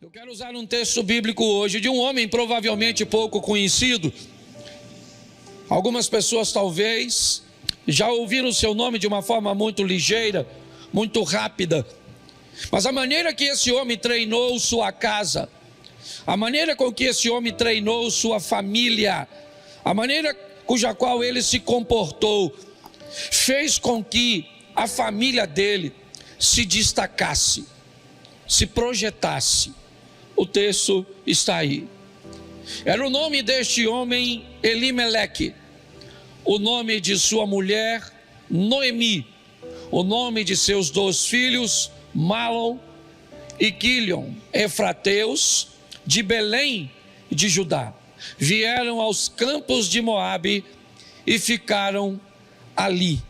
Eu quero usar um texto bíblico hoje de um homem provavelmente pouco conhecido. Algumas pessoas talvez já ouviram o seu nome de uma forma muito ligeira, muito rápida. Mas a maneira que esse homem treinou sua casa, a maneira com que esse homem treinou sua família, a maneira cuja qual ele se comportou, fez com que a família dele se destacasse, se projetasse. O texto está aí. Era o nome deste homem Elimeleque, o nome de sua mulher Noemi, o nome de seus 2 filhos Malom e Quilion, efrateus de Belém de Judá. Vieram aos campos de Moabe e ficaram ali.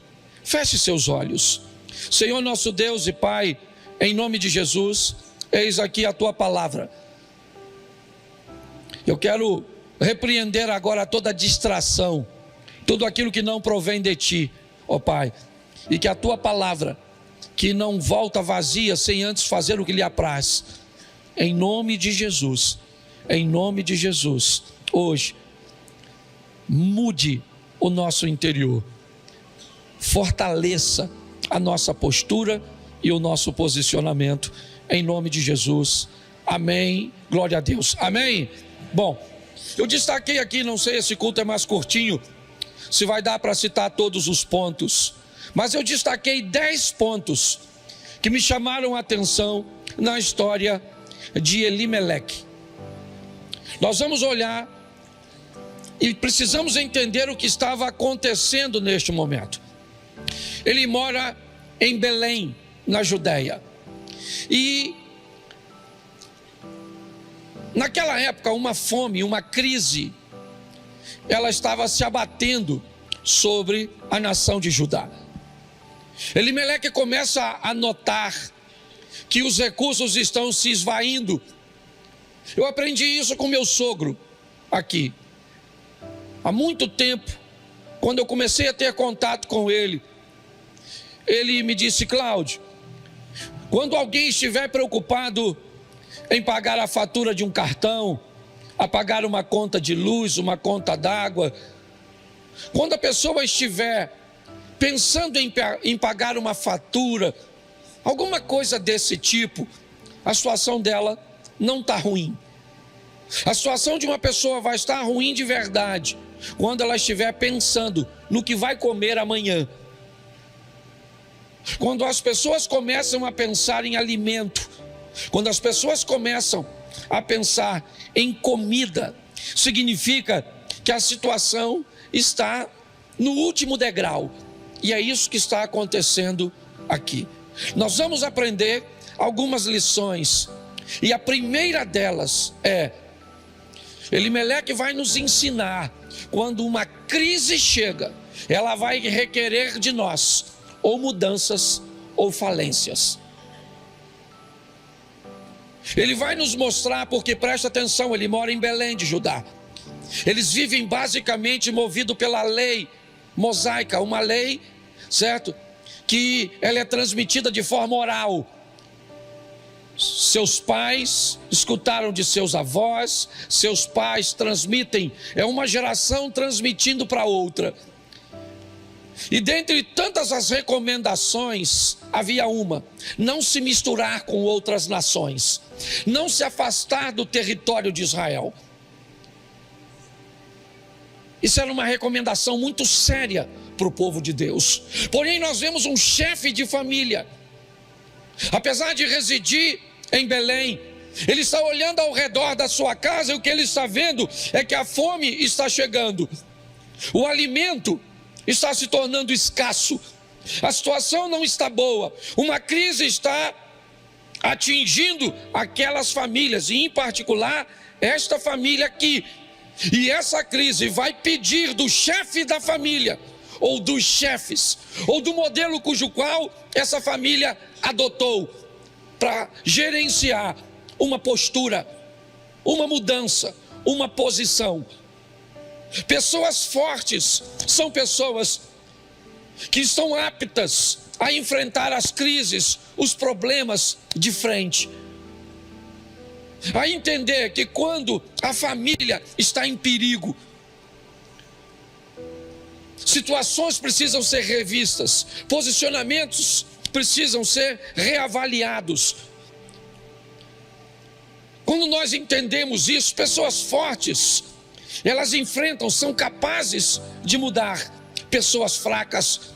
Feche seus olhos. Senhor nosso Deus e Pai, em nome de Jesus, eis aqui a tua palavra. Eu quero repreender agora toda distração, tudo aquilo que não provém de ti, ó Pai, e que a tua palavra, que não volta vazia sem antes fazer o que lhe apraz, em nome de Jesus, hoje, mude o nosso interior, fortaleça a nossa postura e o nosso posicionamento, em nome de Jesus, amém, glória a Deus, amém. Bom, eu destaquei aqui, não sei, esse culto é mais curtinho, se vai dar para citar todos os pontos, mas eu destaquei 10 pontos que me chamaram a atenção na história de Elimeleque. Nós vamos olhar e precisamos entender o que estava acontecendo neste momento. Ele mora em Belém, na Judéia, e naquela época uma fome, uma crise, ela estava se abatendo sobre a nação de Judá. Elimeleque começa a notar que os recursos estão se esvaindo. Eu aprendi isso com meu sogro aqui. Há muito tempo, quando eu comecei a ter contato com ele, ele me disse: Cláudio, quando alguém estiver preocupado em pagar a fatura de um cartão, a pagar uma conta de luz, uma conta d'água, quando a pessoa estiver pensando em pagar uma fatura, alguma coisa desse tipo, a situação dela não está ruim. A situação de uma pessoa vai estar ruim de verdade quando ela estiver pensando no que vai comer amanhã. Quando as pessoas começam a pensar em alimento, quando as pessoas começam a pensar em comida, significa que a situação está no último degrau. E é isso que está acontecendo aqui. Nós vamos aprender algumas lições. E a primeira delas é: Elimeleque vai nos ensinar, quando uma crise chega, ela vai requerer de nós ou mudanças ou falências. Ele vai nos mostrar, porque presta atenção, ele mora em Belém de Judá. Eles vivem basicamente movido pela lei mosaica, uma lei, certo? Que ela é transmitida de forma oral. Seus pais escutaram de seus avós, seus pais transmitem, é uma geração transmitindo para outra. E dentre tantas as recomendações, havia uma: não se misturar com outras nações, não se afastar do território de Israel. Isso era uma recomendação muito séria para o povo de Deus. Porém, nós vemos um chefe de família, apesar de residir em Belém, ele está olhando ao redor da sua casa e o que ele está vendo é que a fome está chegando, o alimento está se tornando escasso, a situação não está boa, uma crise está atingindo aquelas famílias, e em particular esta família aqui. E essa crise vai pedir do chefe da família, ou dos chefes, ou do modelo cujo qual essa família adotou, para gerenciar uma postura, uma mudança, uma posição. Pessoas fortes são pessoas que estão aptas a enfrentar as crises, os problemas de frente. a entender que quando a família está em perigo, situações precisam ser revistas, posicionamentos precisam ser reavaliados. Quando nós entendemos isso, pessoas fortes, elas enfrentam, são capazes de mudar. Pessoas fracas,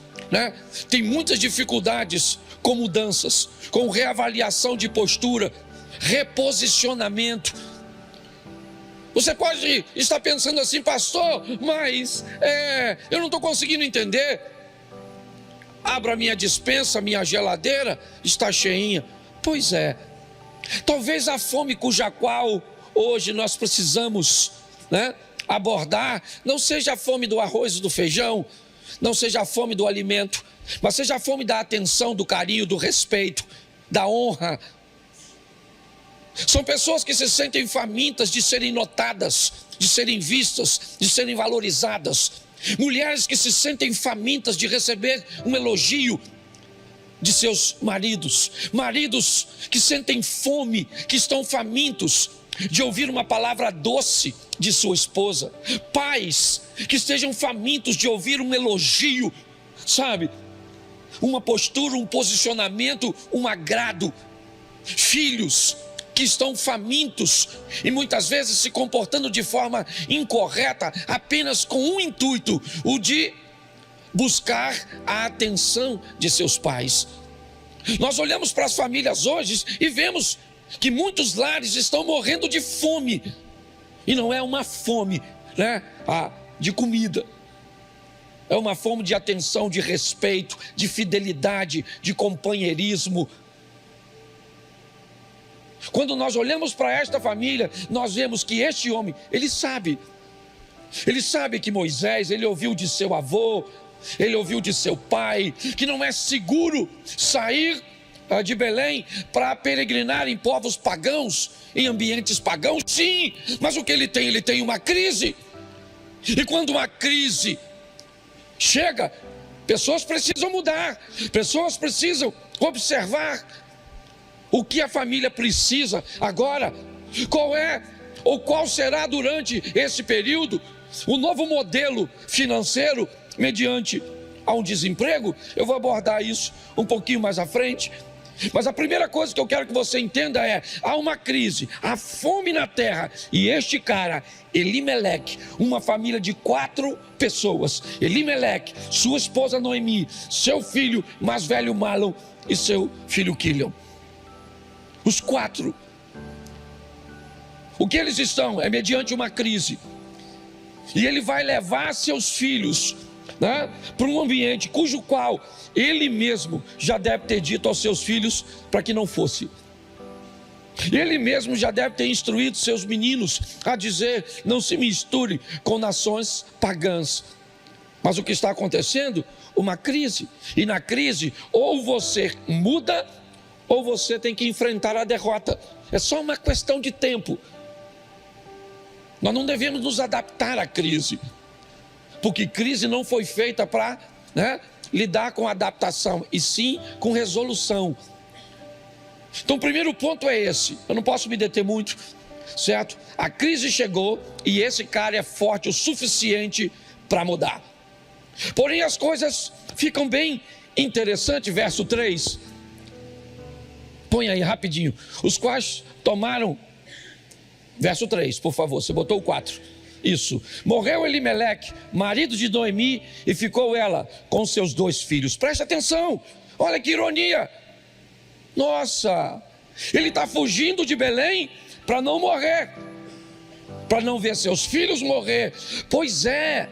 tem muitas dificuldades com mudanças, com reavaliação de postura, reposicionamento. Você pode estar pensando assim, pastor, mas eu não estou conseguindo entender. Abra a minha despensa, minha geladeira está cheinha. Pois é, talvez a fome cuja qual hoje nós precisamos abordar, não seja a fome do arroz e do feijão, não seja a fome do alimento, mas seja a fome da atenção, do carinho, do respeito, da honra. São pessoas que se sentem famintas de serem notadas, de serem vistas, de serem valorizadas. Mulheres que se sentem famintas de receber um elogio de seus maridos. Maridos que sentem fome, que estão famintos de ouvir uma palavra doce de sua esposa. Pais que estejam famintos de ouvir um elogio, uma postura, um posicionamento, um agrado. Filhos que estão famintos e muitas vezes se comportando de forma incorreta, apenas com um intuito, o de buscar a atenção de seus pais. Nós olhamos para as famílias hoje e vemos que muitos lares estão morrendo de fome, e não é uma fome de comida, é uma fome de atenção, de respeito, de fidelidade, de companheirismo. Quando nós olhamos para esta família, nós vemos que este homem, ele sabe que Moisés, ele ouviu de seu avô, ele ouviu de seu pai, que não é seguro sair de Belém para peregrinar em povos pagãos, em ambientes pagãos. Sim, mas o que ele tem? Ele tem uma crise. E quando uma crise chega, pessoas precisam mudar, pessoas precisam observar o que a família precisa agora. Qual será durante esse período o novo modelo financeiro mediante a um desemprego? Eu vou abordar isso um pouquinho mais à frente. Mas a primeira coisa que eu quero que você entenda há uma crise, há fome na terra, e este cara, Elimeleque, uma família de 4 pessoas, Elimeleque, sua esposa Noemi, seu filho mais velho Malom e seu filho Quilion, os 4, o que eles estão é mediante uma crise, e ele vai levar seus filhos para um ambiente cujo qual ele mesmo já deve ter dito aos seus filhos para que não fosse. Ele mesmo já deve ter instruído seus meninos a dizer: não se misture com nações pagãs. Mas o que está acontecendo? Uma crise. E na crise, ou você muda, ou você tem que enfrentar a derrota. É só uma questão de tempo. Nós não devemos nos adaptar à crise, porque crise não foi feita para lidar com adaptação, e sim com resolução. Então o primeiro ponto é esse. Eu não posso me deter muito, certo? A crise chegou e esse cara é forte o suficiente para mudar. Porém as coisas ficam bem interessantes. Verso 3, põe aí rapidinho. Os quais tomaram, verso 3, por favor, você botou o 4. Isso, morreu Elimeleque, marido de Noemi, e ficou ela com seus 2 filhos. Preste atenção, olha que ironia. Nossa, ele está fugindo de Belém para não morrer, para não ver seus filhos morrer. Pois é,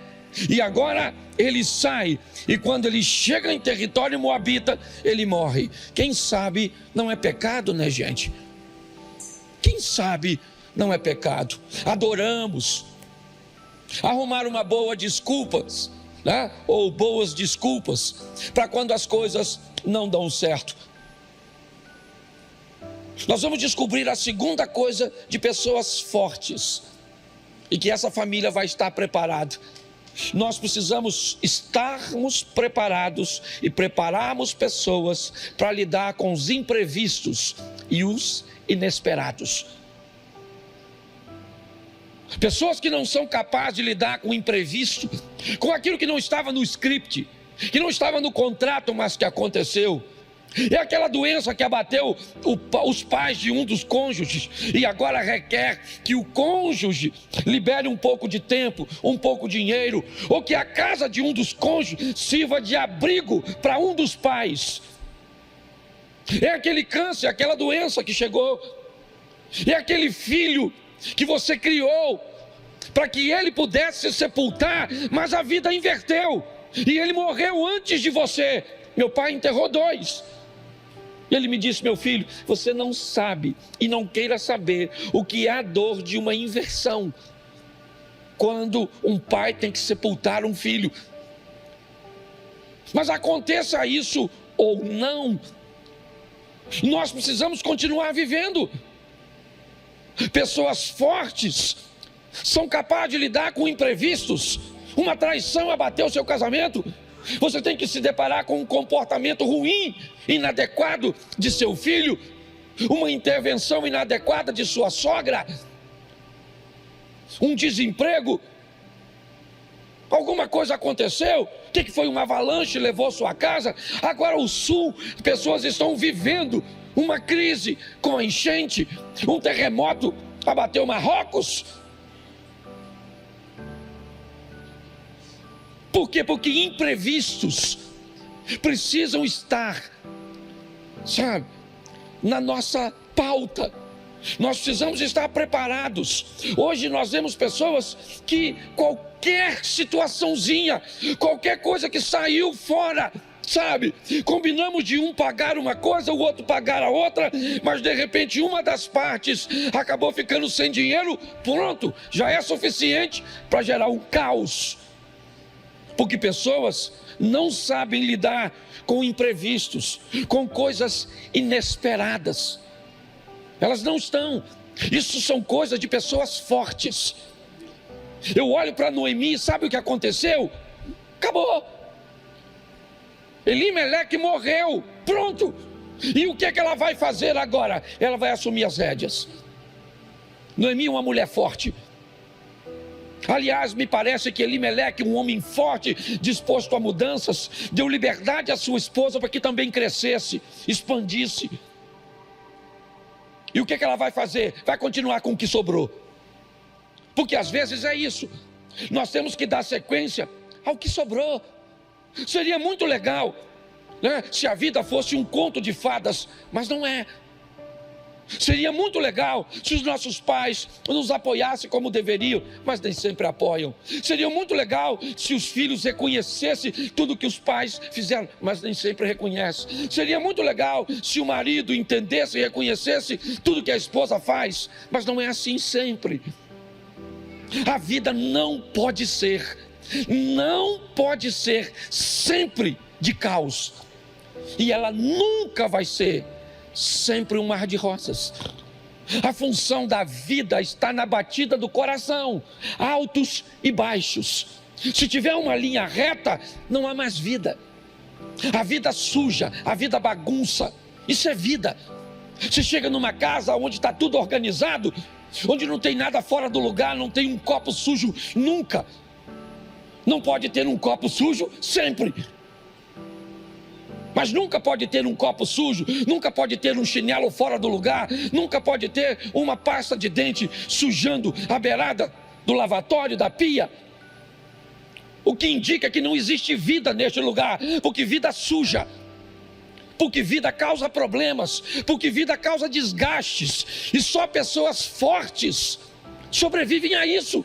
e agora ele sai, e quando ele chega em território moabita, ele morre. Quem sabe não é pecado, né, gente? Quem sabe não é pecado? Adoramos, arrumar uma boa desculpas, ou boas desculpas para quando as coisas não dão certo. Nós vamos descobrir a segunda coisa de pessoas fortes, e que essa família vai estar preparada. Nós precisamos estarmos preparados e prepararmos pessoas para lidar com os imprevistos e os inesperados. Pessoas que não são capazes de lidar com o imprevisto, com aquilo que não estava no script, que não estava no contrato, mas que aconteceu. É aquela doença que abateu os pais de um dos cônjuges e agora requer que o cônjuge libere um pouco de tempo, um pouco de dinheiro, ou que a casa de um dos cônjuges sirva de abrigo para um dos pais. É aquele câncer, aquela doença que chegou. É aquele filho que você criou para que ele pudesse se sepultar, mas a vida inverteu e ele morreu antes de você. Meu pai enterrou 2. Ele me disse: meu filho, você não sabe e não queira saber o que é a dor de uma inversão, quando um pai tem que sepultar um filho. Mas aconteça isso ou não, nós precisamos continuar vivendo. Pessoas fortes são capazes de lidar com imprevistos. Uma traição abateu o seu casamento, você tem que se deparar com um comportamento ruim, inadequado de seu filho, uma intervenção inadequada de sua sogra, um desemprego, alguma coisa aconteceu. O que foi? Uma avalanche levou sua casa. Agora o sul, pessoas estão vivendo uma crise com a enchente, um terremoto abateu Marrocos. Por quê? Porque imprevistos precisam estar, sabe, na nossa pauta. Nós precisamos estar preparados. Hoje nós vemos pessoas que qualquer situaçãozinha, qualquer coisa que saiu fora, sabe, combinamos de um pagar uma coisa, o outro pagar a outra, mas de repente uma das partes acabou ficando sem dinheiro, pronto, já é suficiente para gerar um caos. Porque pessoas não sabem lidar com imprevistos, com coisas inesperadas. Elas não estão. Isso são coisas de pessoas fortes. Eu olho para Noemi e sabe o que aconteceu? Acabou. Elimeleque morreu. Pronto. E o que é que ela vai fazer agora? Ela vai assumir as rédeas. Noemi é uma mulher forte. Aliás, me parece que Elimeleque, um homem forte, disposto a mudanças, deu liberdade à sua esposa para que também crescesse, expandisse. E o que ela vai fazer? Vai continuar com o que sobrou. Porque às vezes é isso. Nós temos que dar sequência ao que sobrou. Seria muito legal, né, se a vida fosse um conto de fadas, mas não é. Seria muito legal se os nossos pais nos apoiassem como deveriam, mas nem sempre apoiam. Seria muito legal se os filhos reconhecessem tudo que os pais fizeram, mas nem sempre reconhecem. Seria muito legal se o marido entendesse e reconhecesse tudo que a esposa faz, mas não é assim sempre. A vida não pode ser sempre de caos. E ela nunca vai ser sempre um mar de rosas. A função da vida está na batida do coração, altos e baixos. Se tiver uma linha reta, não há mais vida. A vida suja, a vida bagunça, isso é vida. Você chega numa casa onde está tudo organizado, onde não tem nada fora do lugar, não tem um copo sujo nunca. Não pode ter um copo sujo sempre. Mas nunca pode ter um copo sujo, nunca pode ter um chinelo fora do lugar, nunca pode ter uma pasta de dente sujando a beirada do lavatório, da pia. O que indica que não existe vida neste lugar, porque vida suja, porque vida causa problemas, porque vida causa desgastes, e só pessoas fortes sobrevivem a isso.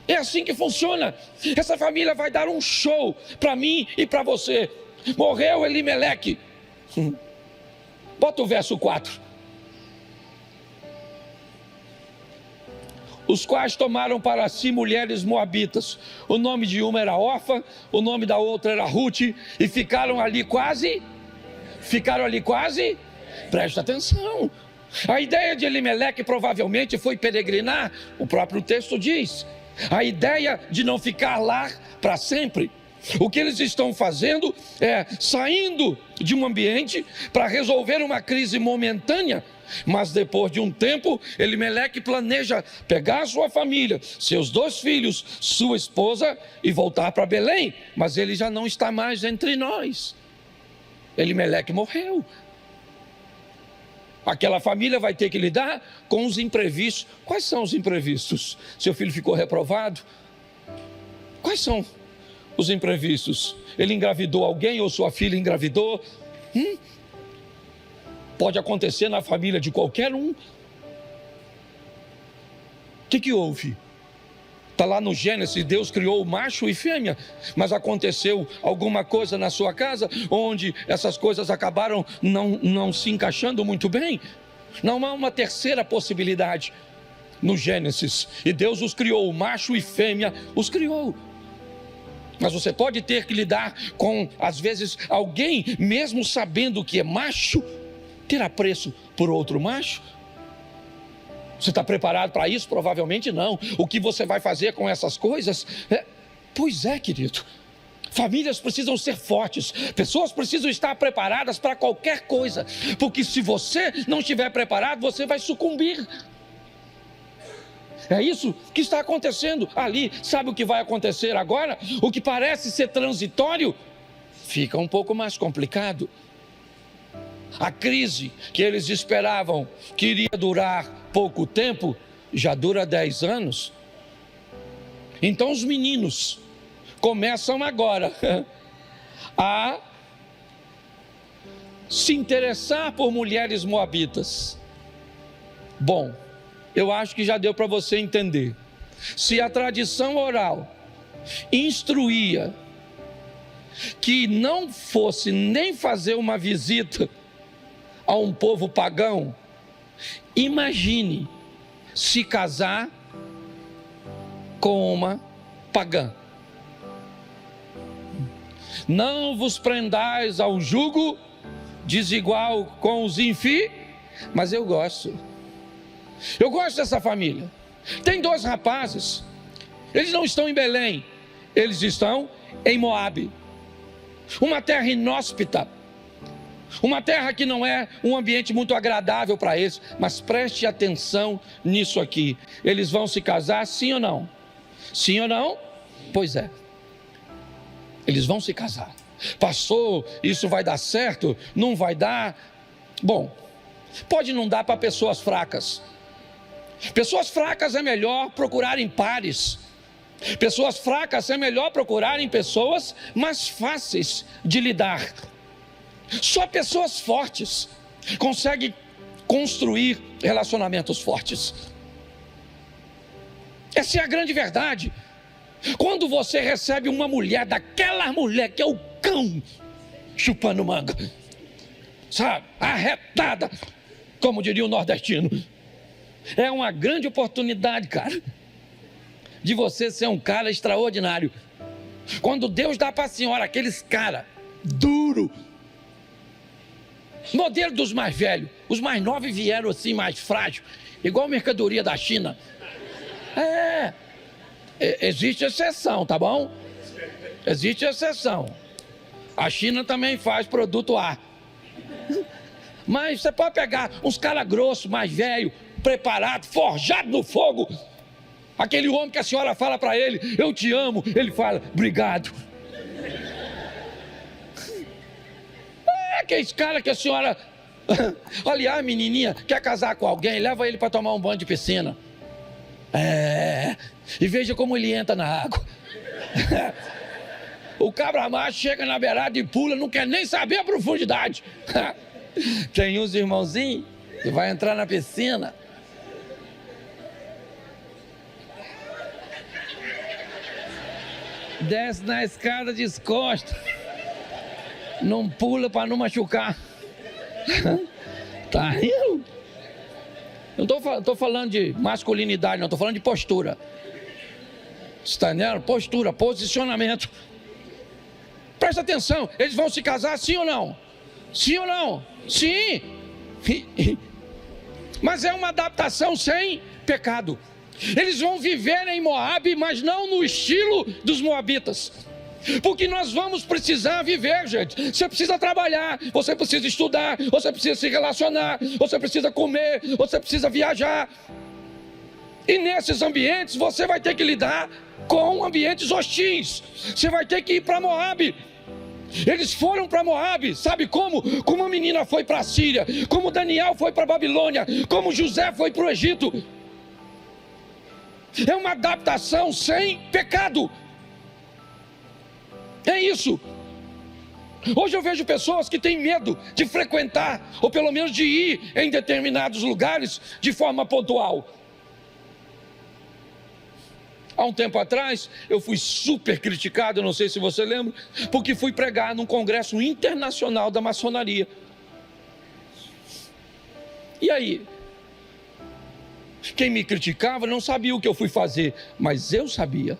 É assim que funciona. Essa família vai dar um show para mim e para você. Morreu Elimeleque. Bota o verso 4. Os quais tomaram para si mulheres moabitas. O nome de uma era Orfa, o nome da outra era Ruth, e ficaram ali quase. Presta atenção. A ideia de Elimeleque provavelmente foi peregrinar. O próprio texto diz. A ideia de não ficar lá para sempre. O que eles estão fazendo é saindo de um ambiente para resolver uma crise momentânea, Mas depois de um tempo, Elimeleque planeja pegar a sua família, seus 2 filhos, sua esposa e voltar para Belém. Mas ele já não está mais entre nós. Elimeleque morreu. Aquela família vai ter que lidar com os imprevistos. Quais são os imprevistos? Seu filho ficou reprovado? Quais são os imprevistos? Ele engravidou alguém ou sua filha engravidou? Pode acontecer na família de qualquer um. O que houve? Está lá no Gênesis, Deus criou o macho e fêmea, mas aconteceu alguma coisa na sua casa, onde essas coisas acabaram não se encaixando muito bem. Não há uma terceira possibilidade no Gênesis, e Deus os criou, o macho e fêmea os criou. Mas você pode ter que lidar com, às vezes, alguém, mesmo sabendo que é macho, ter apreço por outro macho. Você está preparado para isso? Provavelmente não. O que você vai fazer com essas coisas? Pois é, querido. Famílias precisam ser fortes. Pessoas precisam estar preparadas para qualquer coisa. Porque se você não estiver preparado, você vai sucumbir. É isso que está acontecendo ali. Sabe o que vai acontecer agora? O que parece ser transitório fica um pouco mais complicado. A crise que eles esperavam que iria durar pouco tempo, já dura 10 anos. Então os meninos começam agora a se interessar por mulheres moabitas. Bom, eu acho que já deu para você entender. Se a tradição oral instruía que não fosse nem fazer uma visita a um povo pagão, imagine se casar com uma pagã. Não vos prendais ao jugo desigual com os ímpios, mas eu gosto dessa família. Tem 2 rapazes, eles não estão em Belém, eles estão em Moabe, uma terra inóspita, uma terra que não é um ambiente muito agradável para eles. Mas preste atenção nisso aqui. Eles vão se casar, sim ou não? Sim ou não? Pois é. Eles vão se casar. Pastor, isso vai dar certo? Não vai dar? Bom, pode não dar para pessoas fracas. Pessoas fracas é melhor procurar em pares. Pessoas fracas é melhor procurar em pessoas mais fáceis de lidar. Só pessoas fortes conseguem construir relacionamentos fortes. Essa é a grande verdade. Quando você recebe uma mulher, daquela mulher que é o cão chupando manga, sabe, arretada, como diria o nordestino, é uma grande oportunidade, cara, de você ser um cara extraordinário. Quando Deus dá para a senhora aqueles cara duro, modelo dos mais velhos, os mais novos vieram assim mais frágil, igual mercadoria da China. Existe exceção, tá bom? Existe exceção. A China também faz produto A. Mas você pode pegar uns caras grossos, mais velho, preparado, forjado no fogo. Aquele homem que a senhora fala para ele, eu te amo, ele fala, obrigado. Aqueles caras que a senhora, aliás, menininha, quer casar com alguém, leva ele para tomar um banho de piscina. E veja como ele entra na água. O cabra macho chega na beirada e pula, não quer nem saber a profundidade. Tem uns irmãozinhos que vai entrar na piscina, desce na escada descosta, não pula para não machucar. Tá rindo? Eu não estou falando de masculinidade, não, estou falando de postura. Você está entendendo? Postura, posicionamento. Presta atenção, eles vão se casar sim ou não? Sim ou não? Sim. Mas é uma adaptação sem pecado. Eles vão viver em Moabe, mas não no estilo dos moabitas. Porque nós vamos precisar viver, gente. Você precisa trabalhar, você precisa estudar, você precisa se relacionar, você precisa comer, você precisa viajar. E nesses ambientes você vai ter que lidar com ambientes hostis. Você vai ter que ir para Moabe. Eles foram para Moabe, sabe como? Como a menina foi para a Síria, como Daniel foi para a Babilônia, como José foi para o Egito. É uma adaptação sem pecado. É isso. Hoje eu vejo pessoas que têm medo de frequentar, ou pelo menos de ir em determinados lugares de forma pontual. Há um tempo atrás, eu fui super criticado, não sei se você lembra, porque fui pregar num congresso internacional da maçonaria. E aí? Quem me criticava não sabia o que eu fui fazer, mas eu sabia.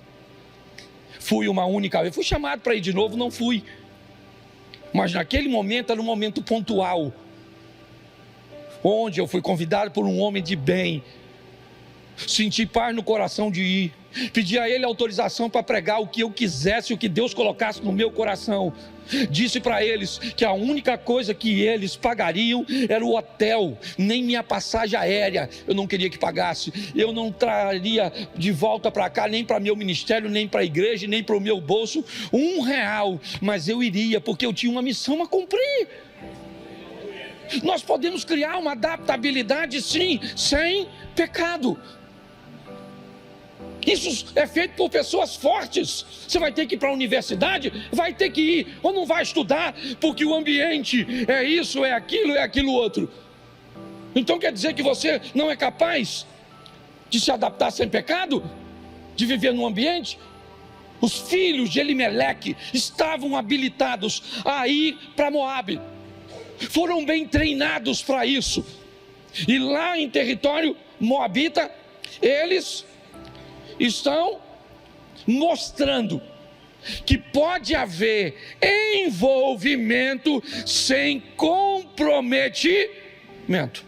Fui uma única vez, fui chamado para ir de novo, não fui. Mas naquele momento era um momento pontual, onde eu fui convidado por um homem de bem. Senti paz no coração de ir. Pedi a ele autorização para pregar o que eu quisesse, o que Deus colocasse no meu coração. Disse para eles que a única coisa que eles pagariam era o hotel, nem minha passagem aérea eu não queria que pagasse. Eu não traria de volta para cá, nem para meu ministério, nem para a igreja, nem para o meu bolso, R$1, mas eu iria, porque eu tinha uma missão a cumprir. Nós podemos criar uma adaptabilidade, sim, sem pecado. Isso é feito por pessoas fortes. Você vai ter que ir para a universidade, vai ter que ir, ou não vai estudar, porque o ambiente é isso, é aquilo outro. Então quer dizer que você não é capaz de se adaptar sem pecado? De viver num ambiente? Os filhos de Elimeleque estavam habilitados a ir para Moabe. Foram bem treinados para isso. E lá em território moabita, eles estão mostrando que pode haver envolvimento sem comprometimento.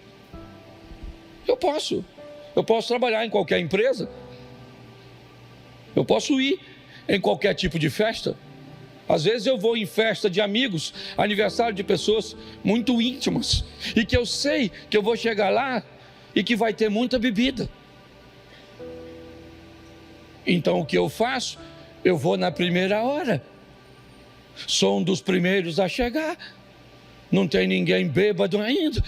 Eu posso trabalhar em qualquer empresa, eu posso ir em qualquer tipo de festa. Às vezes eu vou em festa de amigos, aniversário de pessoas muito íntimas, e que eu sei que eu vou chegar lá e que vai ter muita bebida. Então o que eu faço? Eu vou na primeira hora. Sou um dos primeiros a chegar. Não tem ninguém bêbado ainda.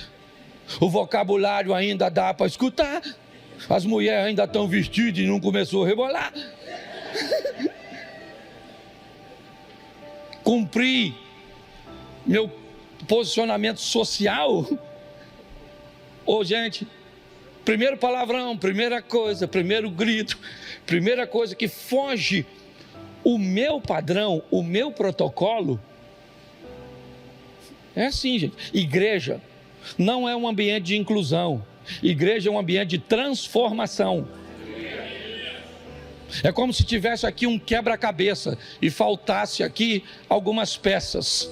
O vocabulário ainda dá para escutar. As mulheres ainda estão vestidas e não começou a rebolar. Cumpri meu posicionamento social. Ô, gente, primeiro palavrão, primeira coisa, primeiro grito, primeira coisa que foge o meu padrão, o meu protocolo. É assim, gente. Igreja não é um ambiente de inclusão. Igreja é um ambiente de transformação. É como se tivesse aqui um quebra-cabeça e faltasse aqui algumas peças.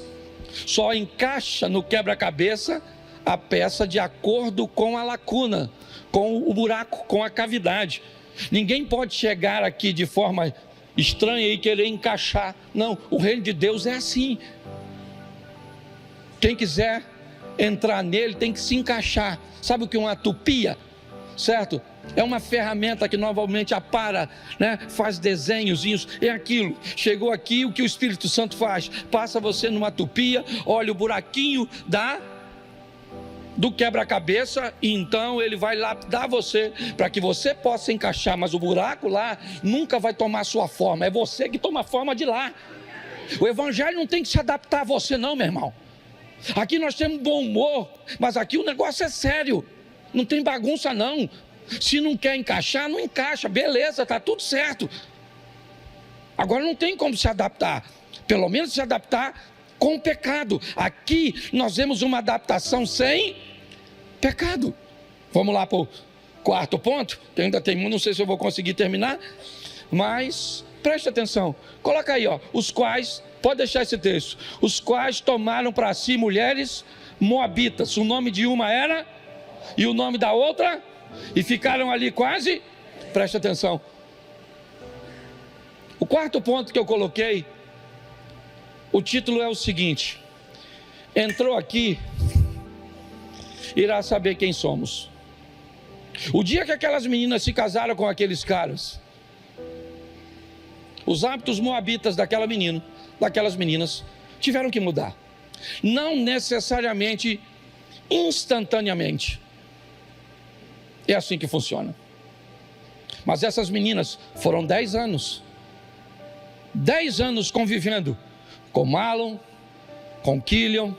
Só encaixa no quebra-cabeça a peça de acordo com a lacuna, com o buraco, com a cavidade. Ninguém pode chegar aqui de forma estranha e querer encaixar. Não, o reino de Deus é assim. Quem quiser entrar nele tem que se encaixar. Sabe o que é uma tupia? Certo? É uma ferramenta que normalmente apara, né? Faz desenhozinhos, é aquilo. Chegou aqui, o que o Espírito Santo faz? Passa você numa tupia, olha o buraquinho do quebra-cabeça, e então ele vai lapidar você para que você possa encaixar, mas o buraco lá nunca vai tomar sua forma, é você que toma a forma de lá. O evangelho não tem que se adaptar a você não, meu irmão. Aqui nós temos bom humor, mas aqui o negócio é sério, não tem bagunça não. Se não quer encaixar, não encaixa, beleza, está tudo certo. Agora não tem como se adaptar, pelo menos se adaptar com o pecado. Aqui nós vemos uma adaptação sem pecado. Vamos lá para o quarto ponto, que ainda tem, não sei se eu vou conseguir terminar, mas preste atenção, coloca aí, ó, os quais, pode deixar esse texto, os quais tomaram para si mulheres moabitas, o nome de uma era, e o nome da outra, e ficaram ali quase, preste atenção, o quarto ponto que eu coloquei O título é o seguinte: entrou aqui, irá saber quem somos. O dia que aquelas meninas se casaram com aqueles caras, os hábitos moabitas daquelas meninas tiveram que mudar. Não necessariamente instantaneamente. É assim que funciona. Mas essas meninas foram 10 anos. 10 anos convivendo com Mahlon, com Quilion,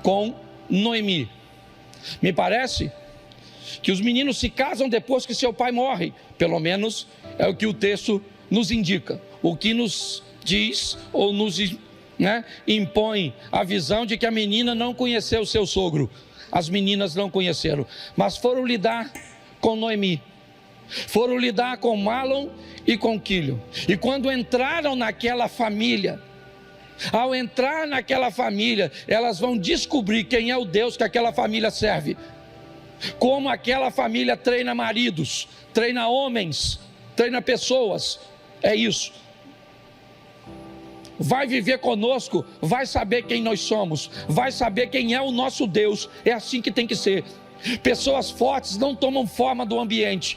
com Noemi. Me parece que os meninos se casam depois que seu pai morre. Pelo menos é o que o texto nos indica. O que nos diz ou nos impõe a visão de que a menina não conheceu seu sogro. As meninas não conheceram, mas foram lidar com Noemi. Foram lidar com Mahlon e com Quilion. E quando entraram naquela família, ao entrar naquela família, elas vão descobrir quem é o Deus que aquela família serve. Como aquela família treina maridos, treina homens, treina pessoas. É isso. Vai viver conosco, vai saber quem nós somos, vai saber quem é o nosso Deus. É assim que tem que ser. Pessoas fortes não tomam forma do ambiente.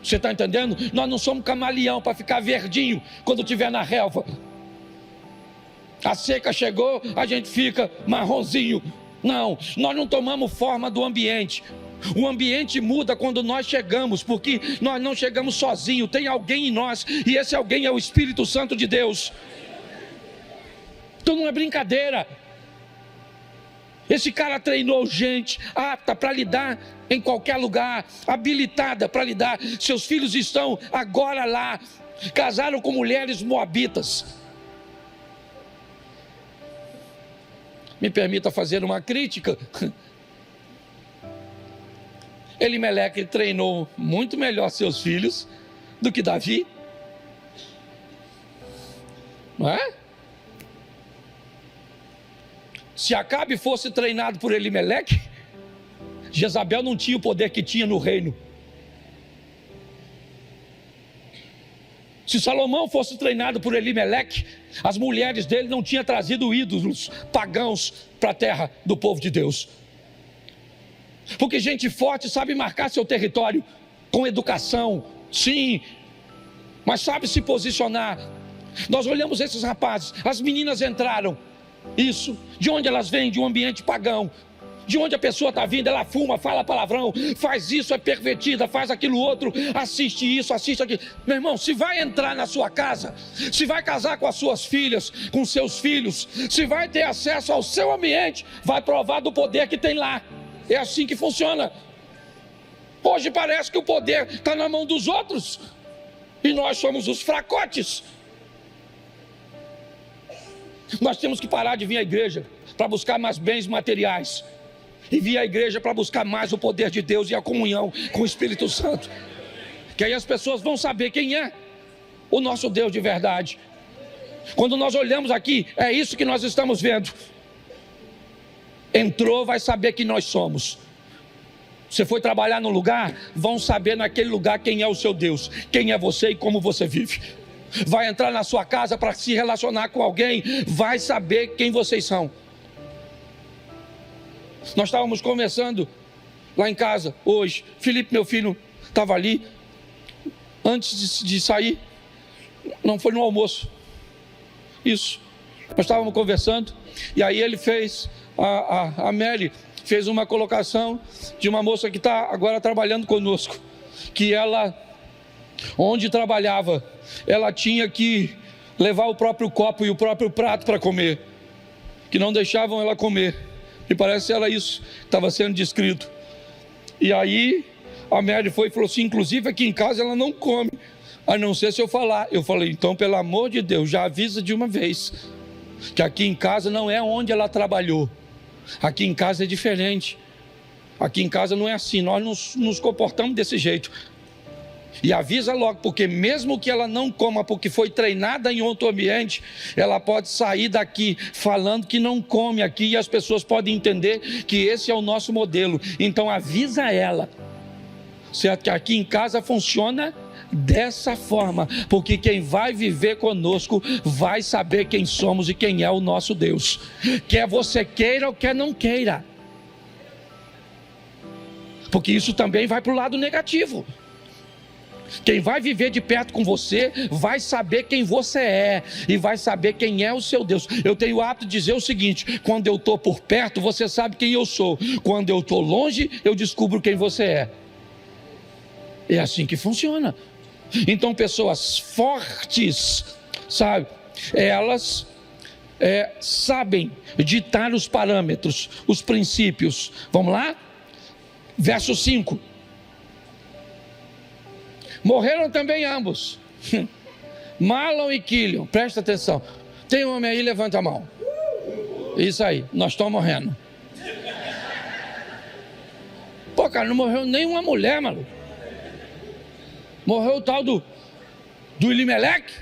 Você está entendendo? Nós não somos camaleão para ficar verdinho quando estiver na relva. A seca chegou, a gente fica marronzinho. Não, nós não tomamos forma do ambiente. O ambiente muda quando nós chegamos, porque nós não chegamos sozinhos. Tem alguém em nós, e esse alguém é o Espírito Santo de Deus. Então não é brincadeira. Esse cara treinou gente apta para lidar em qualquer lugar, habilitada para lidar. Seus filhos estão agora lá, casaram com mulheres moabitas. Me permita fazer uma crítica. Elimeleque treinou muito melhor seus filhos do que Davi. Não é? Se Acabe fosse treinado por Elimeleque, Jezabel não tinha o poder que tinha no reino. Se Salomão fosse treinado por Elimeleque, as mulheres dele não tinham trazido ídolos pagãos para a terra do povo de Deus. Porque gente forte sabe marcar seu território com educação, sim, mas sabe se posicionar. Nós olhamos esses rapazes, as meninas entraram. Isso, de onde elas vêm? De um ambiente pagão. De onde a pessoa está vindo, ela fuma, fala palavrão, faz isso, é pervertida, faz aquilo outro, assiste isso, assiste aquilo. Meu irmão, se vai entrar na sua casa, se vai casar com as suas filhas, com seus filhos, se vai ter acesso ao seu ambiente, vai provar do poder que tem lá. É assim que funciona. Hoje parece que o poder está na mão dos outros, e nós somos os fracotes. Nós temos que parar de vir à igreja para buscar mais bens materiais e vir à igreja para buscar mais o poder de Deus e a comunhão com o Espírito Santo. Que aí as pessoas vão saber quem é o nosso Deus de verdade. Quando nós olhamos aqui, é isso que nós estamos vendo. Entrou, vai saber quem nós somos. Você foi trabalhar num lugar, vão saber naquele lugar quem é o seu Deus, quem é você e como você vive. Vai entrar na sua casa para se relacionar com alguém, vai saber quem vocês são. Nós estávamos conversando lá em casa hoje. Felipe, meu filho, estava ali. Antes de sair, não foi no almoço. Isso. Nós estávamos conversando. E aí ele fez, a Mary fez uma colocação de uma moça que está agora trabalhando conosco. Que ela, onde trabalhava, ela tinha que levar o próprio copo e o próprio prato para comer. Que não deixavam ela comer. Me parece que era isso que estava sendo descrito. E aí a Mary foi e falou assim: inclusive aqui em casa ela não come, a não ser se eu falar. Eu falei: então pelo amor de Deus, já avisa de uma vez que aqui em casa não é onde ela trabalhou. Aqui em casa é diferente. Aqui em casa não é assim, nós nos comportamos desse jeito. E avisa logo, porque mesmo que ela não coma porque foi treinada em outro ambiente, ela pode sair daqui falando que não come aqui, e as pessoas podem entender que esse é o nosso modelo. Então avisa ela, certo? Que aqui em casa funciona dessa forma, porque quem vai viver conosco vai saber quem somos e quem é o nosso Deus, quer você queira ou quer não queira, porque isso também vai para o lado negativo. Quem vai viver de perto com você vai saber quem você é e vai saber quem é o seu Deus. Eu tenho o hábito de dizer o seguinte: quando eu estou por perto, você sabe quem eu sou. Quando eu estou longe, eu descubro quem você é. É assim que funciona. Então, pessoas fortes, sabe, elas sabem ditar os parâmetros, os princípios. Vamos lá? Verso 5. Morreram também ambos, Mahlon e Quilion. Presta atenção. Tem um homem aí, levanta a mão. Isso aí, nós estamos morrendo. Pô, cara, não morreu nenhuma mulher, maluco. Morreu o tal do Elimeleque.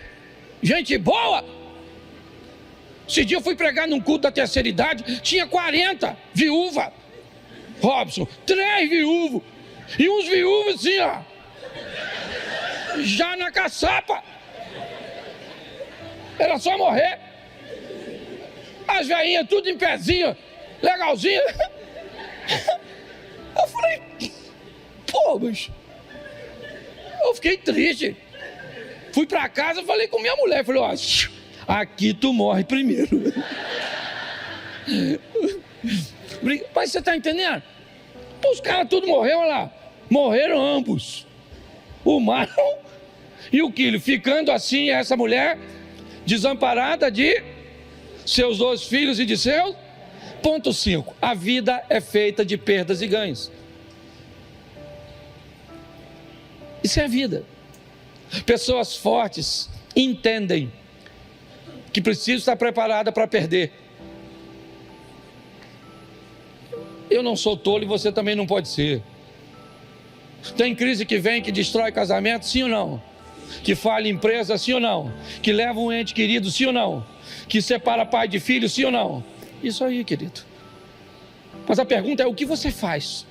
Gente boa. Esse dia eu fui pregar num culto da terceira idade, tinha 40 viúvas. Robson, 3 viúvos. E uns viúvos assim, ó, já na caçapa. Era só morrer. As velhinhas tudo em pezinho, legalzinho. Eu falei, pô, mas eu fiquei triste. Fui pra casa, falei com minha mulher, falei, ó, aqui tu morre primeiro. Mas você tá entendendo? Pô, os caras tudo morreram lá. Morreram ambos, o Mahlon e o Quilion, ficando assim essa mulher desamparada de seus 2 filhos e de seus. Ponto 5. A vida é feita de perdas e ganhos. Isso é a vida. Pessoas fortes entendem que precisam estar preparadas para perder. Eu não sou tolo e você também não pode ser. Tem crise que vem, que destrói casamento, sim ou não? Que falha empresa, sim ou não? Que leva um ente querido, sim ou não? Que separa pai de filho, sim ou não? Isso aí, querido. Mas a pergunta é: o que você faz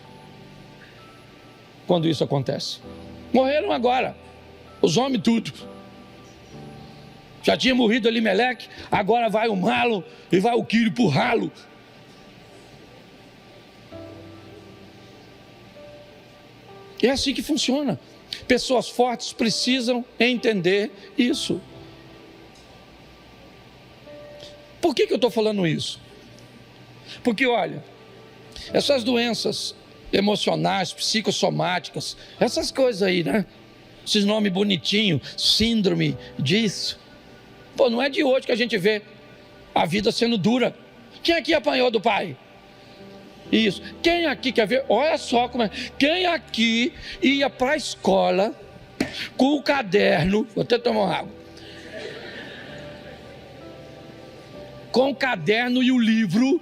quando isso acontece? Morreram agora, os homens tudo. Já tinha morrido Elimeleque, agora vai o Mahlon e vai o Quilion pro ralo. É assim que funciona. Pessoas fortes precisam entender isso. Por que eu estou falando isso? Porque olha, essas doenças emocionais, psicossomáticas, essas coisas aí, né? Esses nomes bonitinhos, síndrome disso. Pô, não é de hoje que a gente vê a vida sendo dura. Quem aqui apanhou do pai? Isso. Quem aqui quer ver? Olha só como é. Quem aqui ia para a escola com o caderno, vou até tomar uma água, com o caderno e o livro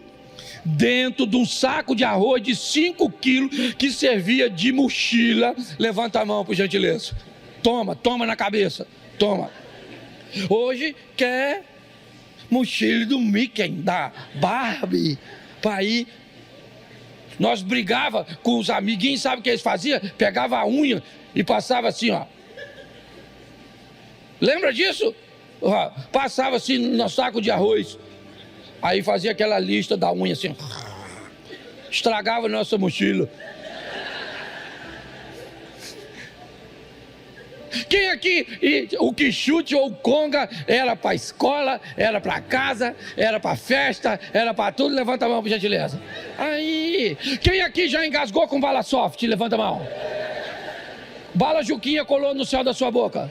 dentro de um saco de arroz de 5 quilos que servia de mochila? Levanta a mão, por gentileza. Toma na cabeça. Toma. Hoje quer mochila do Mickey, da Barbie, para ir. Nós brigava com os amiguinhos, sabe o que eles faziam? Pegava a unha e passava assim, ó. Lembra disso? Passava assim no saco de arroz. Aí fazia aquela lista da unha assim. Estragava a nossa mochila. Quem aqui, o que chute ou o conga, era para escola, era para casa, era para festa, era para tudo? Levanta a mão, por gentileza. Aí, quem aqui já engasgou com bala soft? Levanta a mão. Bala Juquinha colou no céu da sua boca.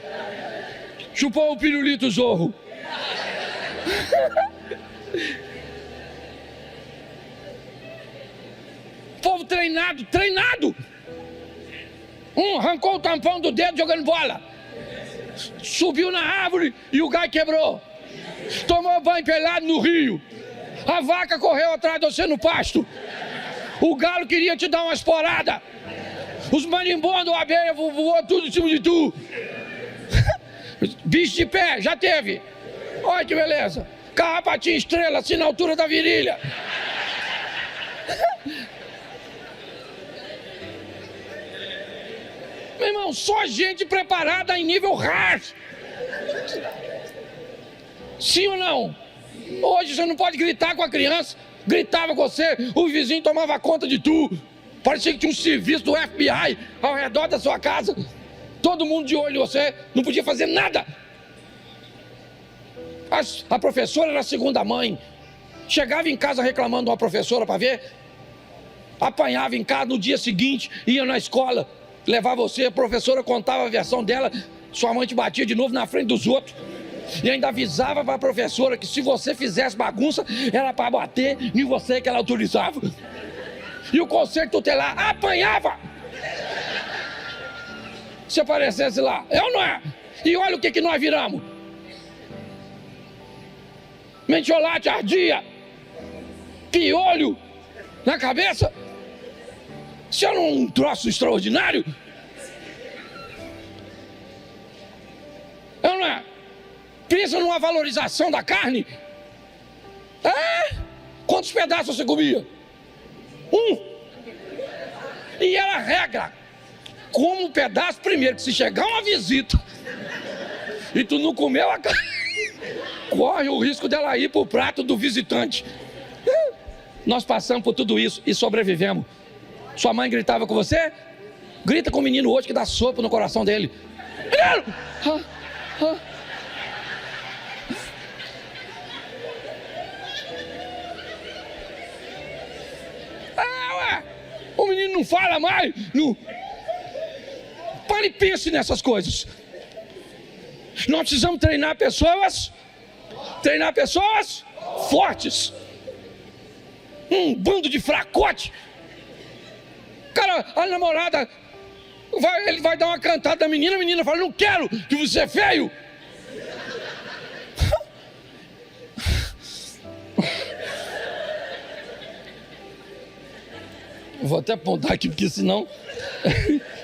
Chupou o pirulito Zorro. Povo treinado. Arrancou o tampão do dedo jogando bola. Subiu na árvore e o gai quebrou. Tomou banho pelado no rio. A vaca correu atrás de você no pasto. O galo queria te dar uma esporada. Os marimbondos, a abelha voou tudo em cima de tu. Bicho de pé, já teve. Olha que beleza. Carrapatinho estrela, assim na altura da virilha. Meu Irmão, só gente preparada em nível hard. Sim ou não? Hoje você não pode gritar com a criança. Gritava com você, o vizinho tomava conta de tu. Parecia que tinha um serviço do FBI ao redor da sua casa. Todo mundo de olho em você, não podia fazer nada. A professora era a segunda mãe. Chegava em casa reclamando de uma professora para ver. Apanhava em casa no dia seguinte, ia na escola, levava você, a professora contava a versão dela, sua mãe te batia de novo na frente dos outros. E ainda avisava para a professora que se você fizesse bagunça, era para bater em você que ela autorizava. E o conselho tutelar apanhava. Se aparecesse lá, é ou não é? E olha o que nós viramos. Mentiolate ardia, piolho na cabeça. Isso era um troço extraordinário. É ou não é? Pensa numa valorização da carne. Quantos pedaços você comia? Um. E era regra. Como um pedaço primeiro, que se chegar uma visita e tu não comeu a carne, corre o risco dela ir pro prato do visitante. Nós passamos por tudo isso e sobrevivemos. Sua mãe gritava com você? Grita com o menino hoje que dá sopa no coração dele. Menino! O menino não fala mais. Não. Pare e pense nessas coisas. Nós precisamos treinar pessoas fortes. Um bando de fracote. Cara, a namorada ele vai dar uma cantada da menina, a menina fala, não quero, que você é feio. Vou até apontar aqui, porque senão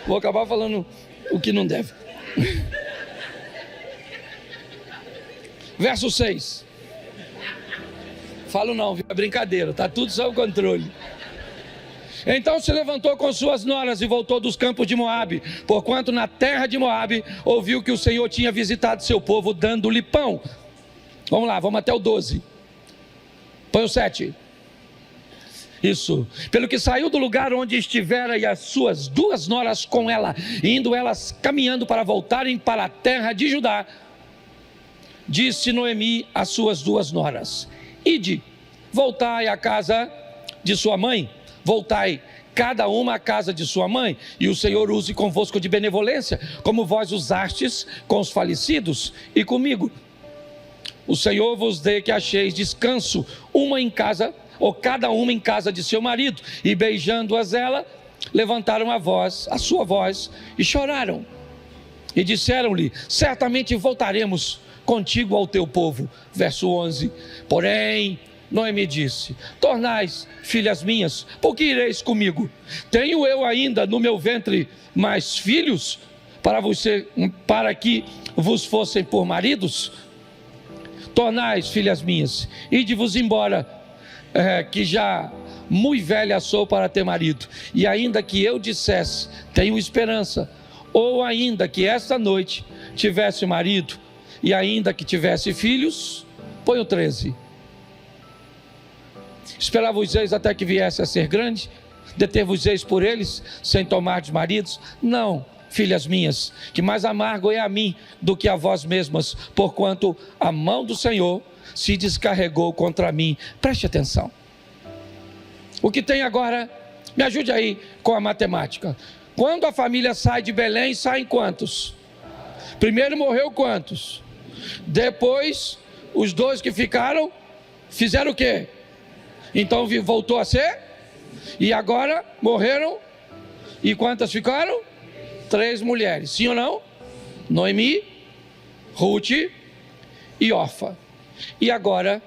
vou acabar falando o que não deve. Verso 6. Falo não, viu? É brincadeira, está tudo sob controle. Então se levantou com suas noras e voltou dos campos de Moabe, porquanto na terra de Moabe ouviu que o Senhor tinha visitado seu povo, dando-lhe pão. Vamos lá, vamos até o 12. Põe o 7. Isso, pelo que saiu do lugar onde estivera e as suas duas noras com ela, indo elas caminhando para voltarem para a terra de Judá, disse Noemi às suas duas noras: ide, voltai à casa de sua mãe, voltai cada uma à casa de sua mãe, e o Senhor use convosco de benevolência, como vós usastes com os falecidos e comigo. O Senhor vos dê que acheis descanso, uma em casa, ou cada uma em casa de seu marido. E beijando-as ela, levantaram a sua voz, e choraram. E disseram-lhe: certamente voltaremos contigo ao teu povo. Verso 11. Porém, Noemi disse: tornais, filhas minhas, por que ireis comigo? Tenho eu ainda no meu ventre mais filhos, para que vos fossem por maridos? Tornais, filhas minhas, ide-vos embora, que já muito velha sou para ter marido. E ainda que eu dissesse, tenho esperança, ou ainda que esta noite tivesse marido, e ainda que tivesse filhos, põe o 13. Esperar-vos-eis até que viesse a ser grande, deter-vos-eis por eles, sem tomar de maridos? Não, filhas minhas, que mais amargo é a mim do que a vós mesmas, porquanto a mão do Senhor se descarregou contra mim. Preste atenção. O que tem agora, me ajude aí com a matemática. Quando a família sai de Belém, saem quantos? Primeiro morreu quantos? Depois, os dois que ficaram, fizeram o quê? Então voltou a ser? E agora morreram? E quantas ficaram? 3 mulheres, sim ou não? Noemi, Ruth e Orfa. E agora,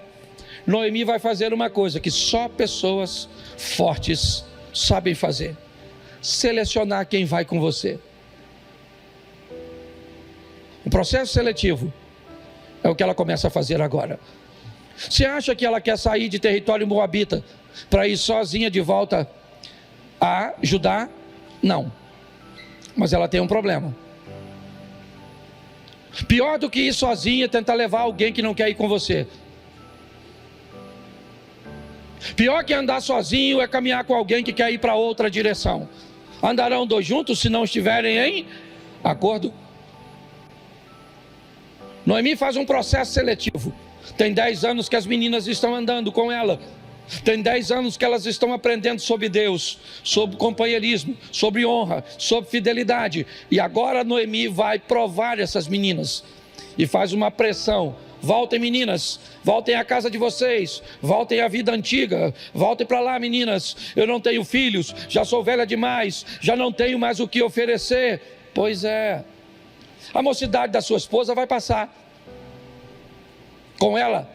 Noemi vai fazer uma coisa que só pessoas fortes sabem fazer: selecionar quem vai com você. O processo seletivo é o que ela começa a fazer agora. Você acha que ela quer sair de território moabita para ir sozinha de volta a Judá? Não. Mas ela tem um problema. Pior do que ir sozinha, tentar levar alguém que não quer ir com você. Pior que andar sozinho é caminhar com alguém que quer ir para outra direção. Andarão dois juntos se não estiverem em acordo. Noemi faz um processo seletivo. Tem 10 anos que as meninas estão andando com ela. Tem 10 anos que elas estão aprendendo sobre Deus, sobre companheirismo, sobre honra, sobre fidelidade. E agora Noemi vai provar essas meninas. E faz uma pressão. Voltem, meninas, voltem à casa de vocês, voltem à vida antiga, voltem para lá, meninas. Eu não tenho filhos, já sou velha demais, já não tenho mais o que oferecer. Pois é, a mocidade da sua esposa vai passar. Com ela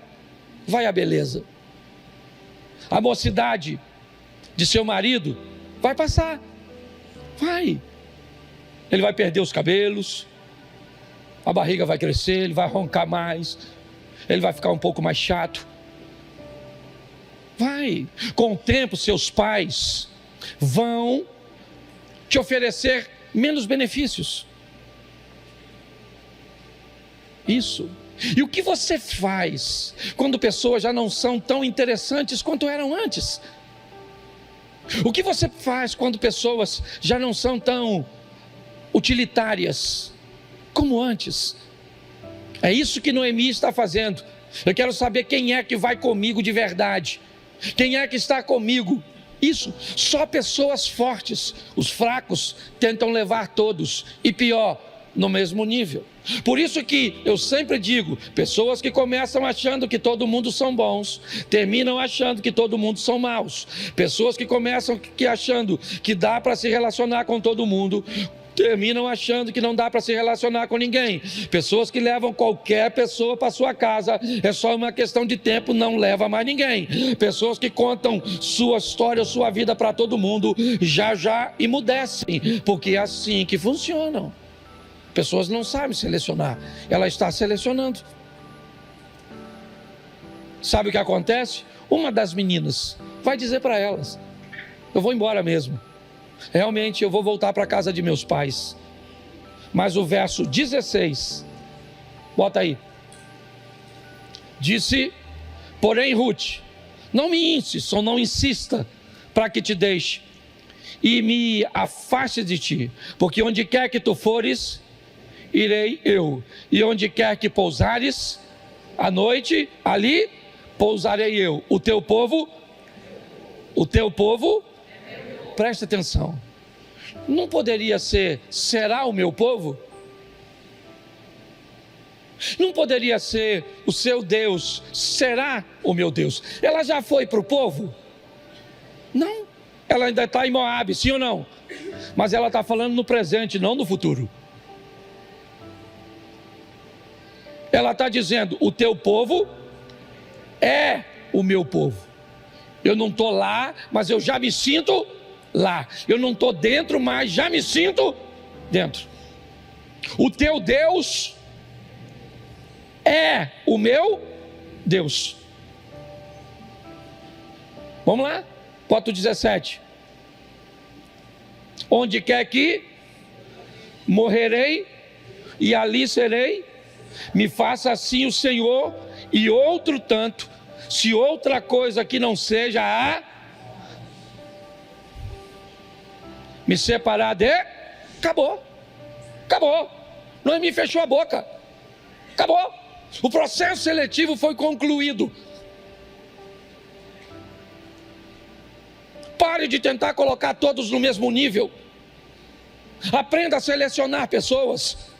vai a beleza. A mocidade de seu marido vai passar. Vai. Ele vai perder os cabelos, a barriga vai crescer, ele vai roncar mais, ele vai ficar um pouco mais chato. Vai. Com o tempo, seus pais vão te oferecer menos benefícios. Isso. E o que você faz quando pessoas já não são tão interessantes quanto eram antes? O que você faz quando pessoas já não são tão utilitárias como antes? É isso que Noemi está fazendo. Eu quero saber quem é que vai comigo de verdade. Quem é que está comigo? Isso, só pessoas fortes. Os fracos tentam levar todos. E pior, no mesmo nível. Por isso que eu sempre digo, pessoas que começam achando que todo mundo são bons, terminam achando que todo mundo são maus. Pessoas que começam achando que dá para se relacionar com todo mundo, terminam achando que não dá para se relacionar com ninguém. Pessoas que levam qualquer pessoa para sua casa, é só uma questão de tempo, não leva mais ninguém. Pessoas que contam sua história, sua vida para todo mundo, já emudecem, porque é assim que funcionam. Pessoas não sabem selecionar, ela está selecionando. Sabe o que acontece? Uma das meninas vai dizer para elas: eu vou embora mesmo, realmente eu vou voltar para a casa de meus pais. Mas o verso 16, bota aí. Disse, porém, Ruth, não me insista ou não insista para que te deixe e me afaste de ti, porque onde quer que tu fores, irei eu, e onde quer que pousares à noite, ali pousarei eu. O teu povo, presta atenção, não poderia ser, será o meu povo? Não poderia ser, o seu Deus será o meu Deus? Ela já foi para o povo? Não, ela ainda está em Moabe, sim ou não? Mas ela está falando no presente, não no futuro. Ela está dizendo, o teu povo é o meu povo. Eu não estou lá, mas eu já me sinto lá. Eu não estou dentro, mas já me sinto dentro. O teu Deus é o meu Deus. Vamos lá? Bota o 17. Onde quer que morrerei, e ali serei. Me faça assim o Senhor, e outro tanto, se outra coisa que não seja a me separar de... Acabou. Noemi fechou a boca. Acabou. O processo seletivo foi concluído. Pare de tentar colocar todos no mesmo nível. Aprenda a selecionar pessoas.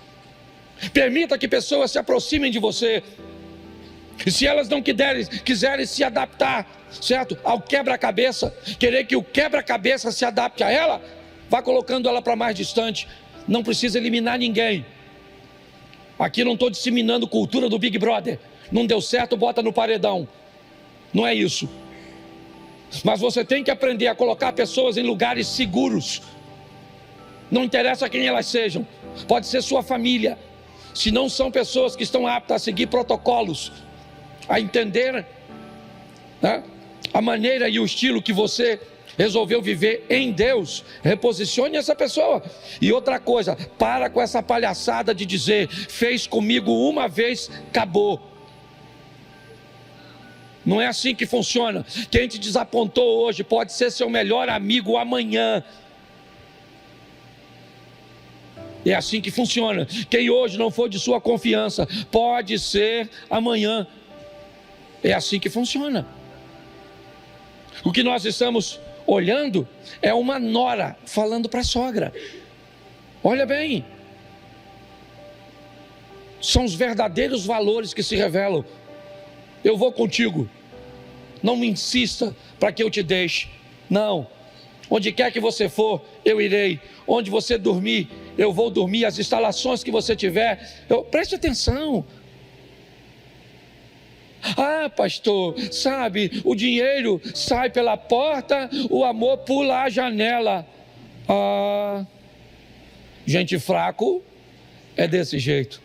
Permita que pessoas se aproximem de você. E se elas não quiserem se adaptar, certo, ao quebra-cabeça, querer que o quebra-cabeça se adapte a ela, vá colocando ela para mais distante. Não precisa eliminar ninguém. Aqui não estou disseminando cultura do Big Brother. Não deu certo, bota no paredão. Não é isso. Mas você tem que aprender a colocar pessoas em lugares seguros. Não interessa quem elas sejam. Pode ser sua família. Se não são pessoas que estão aptas a seguir protocolos, a entender, né, a maneira e o estilo que você resolveu viver em Deus, reposicione essa pessoa. E outra coisa, para com essa palhaçada de dizer, fez comigo uma vez, acabou. Não é assim que funciona. Quem te desapontou hoje pode ser seu melhor amigo amanhã. É assim que funciona. Quem hoje não for de sua confiança, pode ser amanhã. É assim que funciona. O que nós estamos olhando é uma nora falando para a sogra. Olha bem. São os verdadeiros valores que se revelam. Eu vou contigo. Não me insista para que eu te deixe. Não. Onde quer que você for, eu irei. Onde você dormir, eu vou dormir. As instalações que você tiver, preste atenção. Ah, pastor, sabe, o dinheiro sai pela porta, o amor pula a janela. Ah, gente fraco é desse jeito.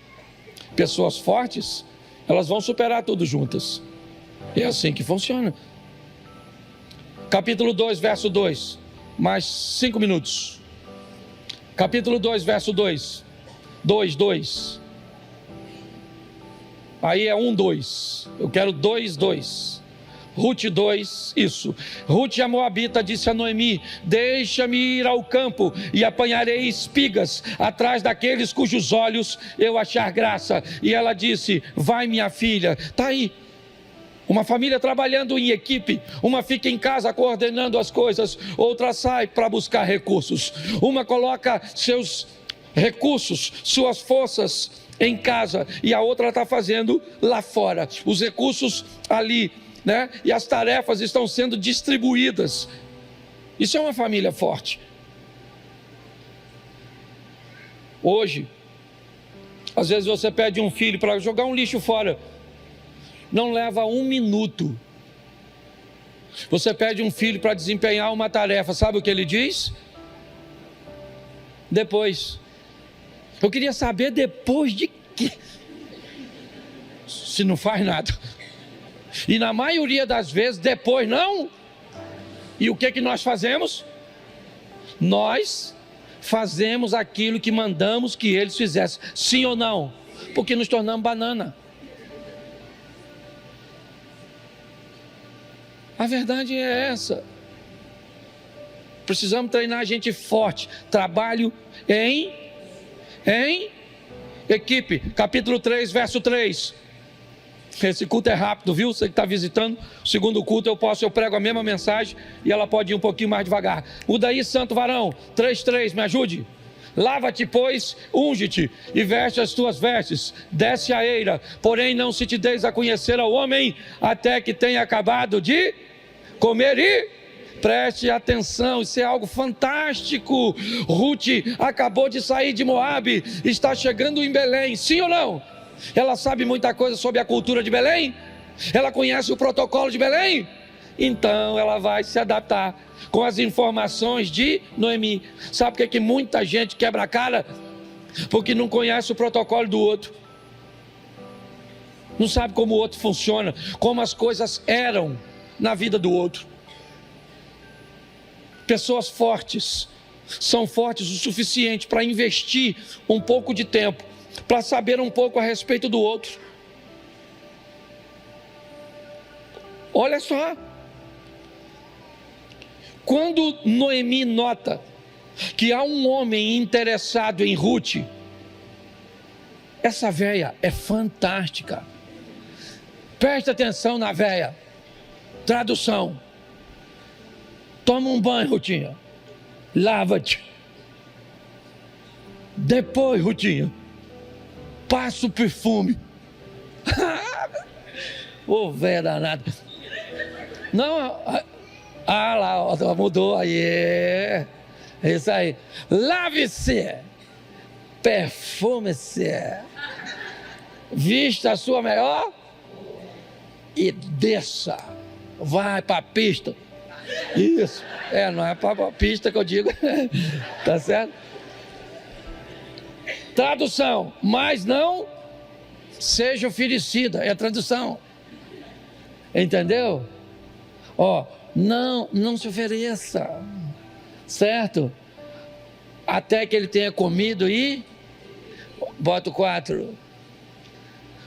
Pessoas fortes, elas vão superar tudo juntas. É assim que funciona. Capítulo 2, verso 2. Mais 5 minutos. Capítulo 2, verso 2. 2. Aí é 1, 2. Eu quero 2, 2. Ruth 2, isso. Ruth a Moabita disse a Noemi: deixa-me ir ao campo e apanharei espigas atrás daqueles cujos olhos eu achar graça. E ela disse: vai, minha filha. Está aí. Uma família trabalhando em equipe. Uma fica em casa coordenando as coisas, outra sai para buscar recursos. Uma coloca seus recursos, suas forças em casa, e a outra está fazendo lá fora. Os recursos ali, né? E as tarefas estão sendo distribuídas. Isso é uma família forte. Hoje, às vezes você pede um filho para jogar um lixo fora, não leva 1 minuto. Você pede um filho para desempenhar uma tarefa, sabe o que ele diz? Depois. Eu queria saber depois de quê? Se não faz nada. E na maioria das vezes, depois não. E o que nós fazemos? Nós fazemos aquilo que mandamos que eles fizessem. Sim ou não? Porque nos tornamos banana. A verdade é essa. Precisamos treinar gente forte. Trabalho em equipe. Capítulo 3, verso 3. Esse culto é rápido, viu? Você que está visitando o segundo culto, eu prego a mesma mensagem e ela pode ir um pouquinho mais devagar. Muda aí, santo varão. 3:3, me ajude. Lava-te, pois, unge-te e veste as tuas vestes, desce a eira, porém não se te deis a conhecer ao homem, até que tenha acabado de comer e... Preste atenção, isso é algo fantástico. Ruth acabou de sair de Moabe, está chegando em Belém, sim ou não? Ela sabe muita coisa sobre a cultura de Belém? Ela conhece o protocolo de Belém? Então ela vai se adaptar com as informações de Noemi. Sabe por que muita gente quebra a cara? Porque não conhece o protocolo do outro. Não sabe como o outro funciona, como as coisas eram na vida do outro. Pessoas fortes são fortes o suficiente para investir um pouco de tempo, para saber um pouco a respeito do outro. Olha só, quando Noemi nota que há um homem interessado em Ruth, essa véia é fantástica. Preste atenção na véia. Tradução: toma um banho, Rutinha. Lava-te. Depois, Rutinha, passa o perfume. Ô, véia danada. Não, lá, mudou. Aí, é isso aí. Lave-se. Perfume-se. Vista a sua melhor e desça. Vai para a pista. Isso, não é para a pista que eu digo. Tá certo? Tradução: mas não seja oferecida. É a tradução. Entendeu? Não se ofereça, certo? Até que ele tenha comido e... Bota o 4.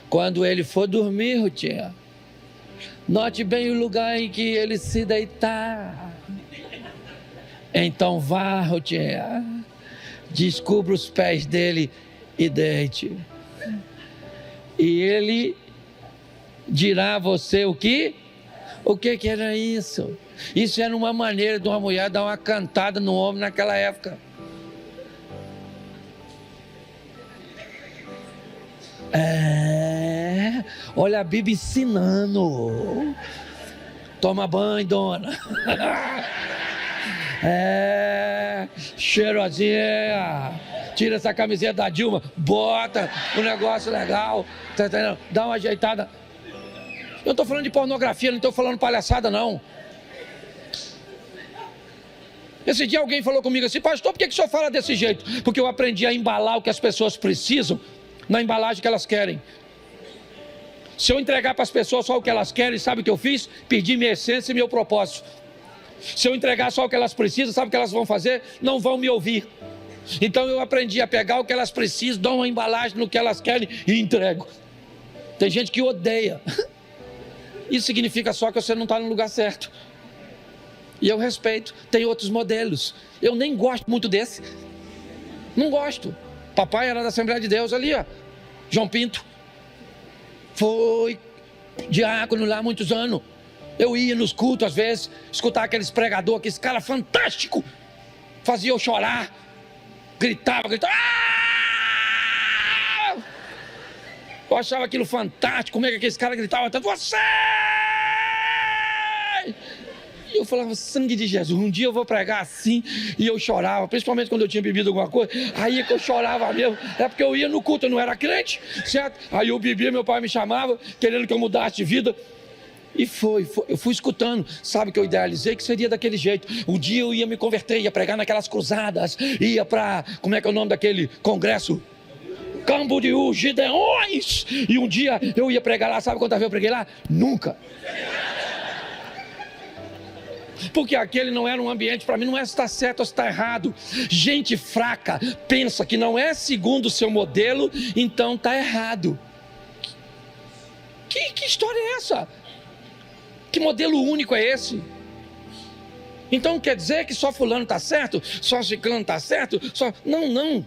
Quando ele for dormir, Rutinha, note bem o lugar em que ele se deitar. Então vá, Rutinha, descubra os pés dele e deite. E ele dirá a você o que? O que era isso? Isso era uma maneira de uma mulher dar uma cantada no homem naquela época. Olha a Bíblia ensinando. Toma banho, dona. Cheirosinha. Tira essa camiseta da Dilma, bota um negócio legal, tá entendendo? Dá uma ajeitada. Eu não estou falando de pornografia, não estou falando palhaçada, não. Esse dia alguém falou comigo assim: pastor, por que o senhor fala desse jeito? Porque eu aprendi a embalar o que as pessoas precisam na embalagem que elas querem. Se eu entregar para as pessoas só o que elas querem, sabe o que eu fiz? Perdi minha essência e meu propósito. Se eu entregar só o que elas precisam, sabe o que elas vão fazer? Não vão me ouvir. Então eu aprendi a pegar o que elas precisam, dar uma embalagem no que elas querem e entrego. Tem gente que odeia. Isso significa só que você não está no lugar certo. E eu respeito. Tem outros modelos. Eu nem gosto muito desse. Não gosto. Papai era da Assembleia de Deus ali, ó. João Pinto. Foi diácono lá há muitos anos. Eu ia nos cultos às vezes, escutar aqueles pregadores, aqueles cara fantástico. Fazia eu chorar. Gritava. Ah! Eu achava aquilo fantástico. Como é que aqueles caras gritavam tanto? Você! E eu falava: sangue de Jesus, um dia eu vou pregar assim. E eu chorava, principalmente quando eu tinha bebido alguma coisa. Aí é que eu chorava mesmo. É porque eu ia no culto, eu não era crente, certo? Aí eu bebia, meu pai me chamava, querendo que eu mudasse de vida. E eu fui escutando. Sabe que eu idealizei que seria daquele jeito. Um dia eu ia me converter, ia pregar naquelas cruzadas, ia para, como é que é o nome daquele congresso? Camboriú, Gideões. E um dia eu ia pregar lá. Sabe quantas vezes eu preguei lá? Nunca. Porque aquele não era um ambiente para mim. Não é se está certo ou se está errado. Gente fraca pensa que não é segundo o seu modelo, então está errado. Que história é essa? Que modelo único é esse? Então quer dizer que só fulano está certo? Só ciclano está certo? Não.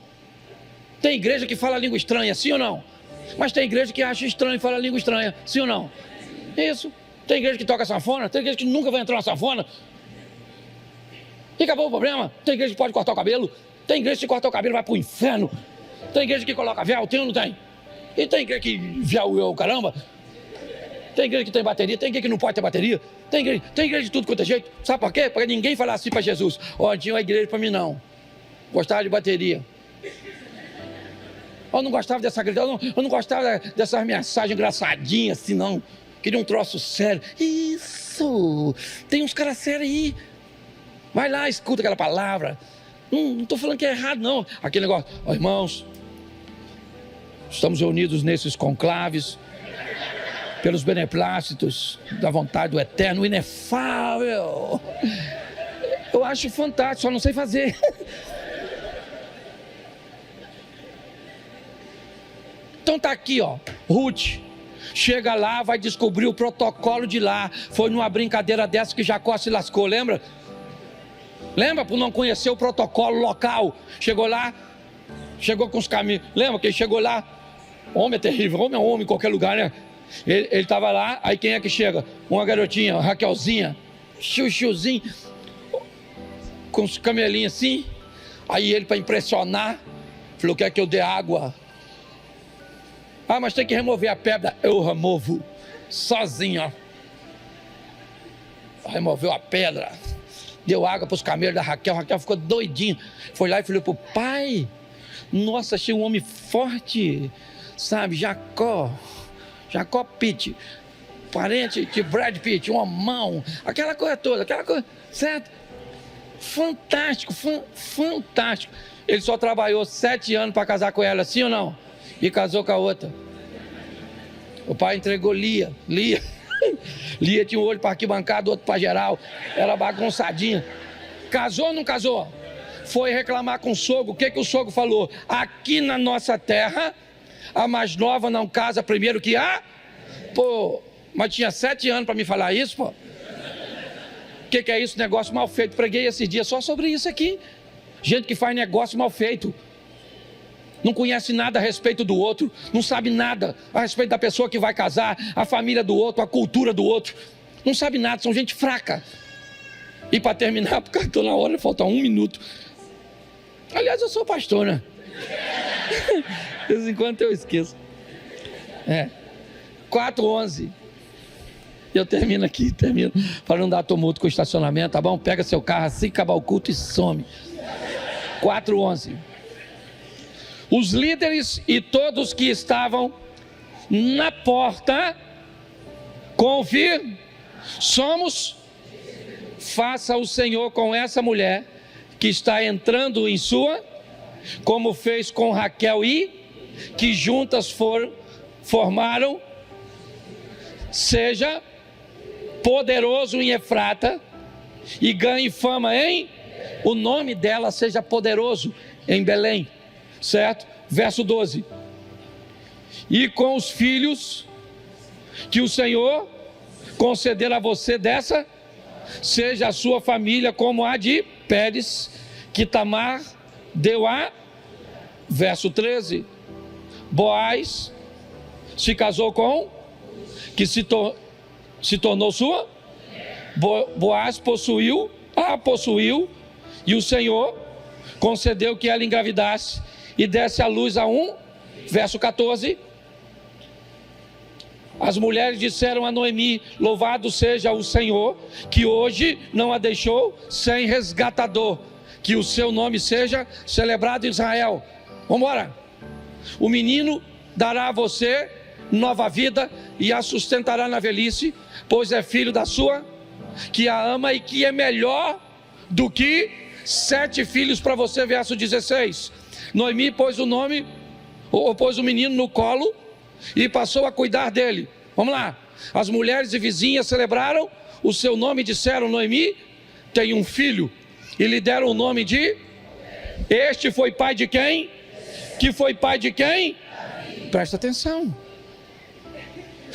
Tem igreja que fala língua estranha, sim ou não? Mas tem igreja que acha estranho e fala língua estranha, sim ou não? Isso. Tem igreja que toca sanfona, tem igreja que nunca vai entrar na sanfona. E acabou o problema. Tem igreja que pode cortar o cabelo. Tem igreja que corta o cabelo e vai para o inferno. Tem igreja que coloca véu, tem ou não tem? E tem igreja que véu é o caramba. Tem igreja que tem bateria, tem igreja que não pode ter bateria. Tem igreja de tudo quanto é jeito. Sabe por quê? Para ninguém falar assim para Jesus: ó, tinha uma igreja para mim não. Gostava de bateria. Eu não gostava dessa igreja, eu não gostava dessas mensagens engraçadinhas assim não. Queria um troço sério. Isso! Tem uns caras sérios aí. Vai lá, escuta aquela palavra. Não estou falando que é errado não. Aquele negócio: ó, irmãos, estamos reunidos nesses conclaves pelos beneplácitos da vontade do eterno, inefável. Eu acho fantástico, só não sei fazer. Então tá aqui, ó, Ruth. Chega lá, vai descobrir o protocolo de lá. Foi numa brincadeira dessa que Jacó se lascou, lembra? Lembra? Por não conhecer o protocolo local. Chegou lá, chegou com os caminhos. Lembra que ele chegou lá? Homem é terrível, homem é homem em qualquer lugar, né? Ele estava lá, aí quem é que chega? Uma garotinha, uma Raquelzinha, chuchuzinho, com os camelinhos assim. Aí ele, para impressionar, falou: quer que eu dê água? Ah, mas tem que remover a pedra. Eu removo, sozinho, ó. Removeu a pedra, deu água para os camelos da Raquel. Raquel ficou doidinha. Foi lá e falou pro pai: nossa, achei um homem forte, sabe, Jacó Pitt, parente de Brad Pitt, uma mão, aquela coisa toda, certo? Fantástico, fantástico. Ele só trabalhou 7 anos para casar com ela, sim ou não? E casou com a outra. O pai entregou Lia. Lia tinha um olho para arquibancada, outro para geral. Era bagunçadinha. Casou ou não casou? Foi reclamar com o sogro. O que o sogro falou? Aqui na nossa terra, a mais nova não casa primeiro que a... Pô, mas tinha 7 anos para me falar isso, pô. O que é isso? Negócio mal feito. Preguei esse dia só sobre isso aqui. Gente que faz negócio mal feito. Não conhece nada a respeito do outro. Não sabe nada a respeito da pessoa que vai casar, a família do outro, a cultura do outro. Não sabe nada, são gente fraca. E para terminar, porque estou na hora, falta 1 minuto. Aliás, eu sou pastor, né? De vez em quando eu esqueço. 4:11. Eu termino aqui, para não dar tumulto com o estacionamento, tá bom? Pega seu carro assim, acabar o culto e some. 4:11. Os líderes e todos que estavam na porta, somos, faça o Senhor com essa mulher que está entrando em sua, como fez com Raquel e que juntas formaram, seja poderoso em Efrata e ganhe fama em, o nome dela seja poderoso em Belém. Certo? Verso 12. E com os filhos que o Senhor conceder a você dessa, seja a sua família como a de Pérez, que Tamar deu a... Verso 13. Boaz se casou com, que se tornou sua. Boaz possuiu, e o Senhor concedeu que ela engravidasse e desse à luz a um. Verso 14. As mulheres disseram a Noemi: louvado seja o Senhor, que hoje não a deixou sem resgatador, que o seu nome seja celebrado em Israel. Vamos embora. O menino dará a você nova vida e a sustentará na velhice, pois é filho da sua, que a ama e que é melhor do que 7 filhos para você. Verso 16. Noemi pôs o menino no colo e passou a cuidar dele. Vamos lá. As mulheres e vizinhas celebraram o seu nome e disseram: Noemi tem um filho. E lhe deram o nome de... Este foi pai de quem? Que foi pai de quem? Presta atenção.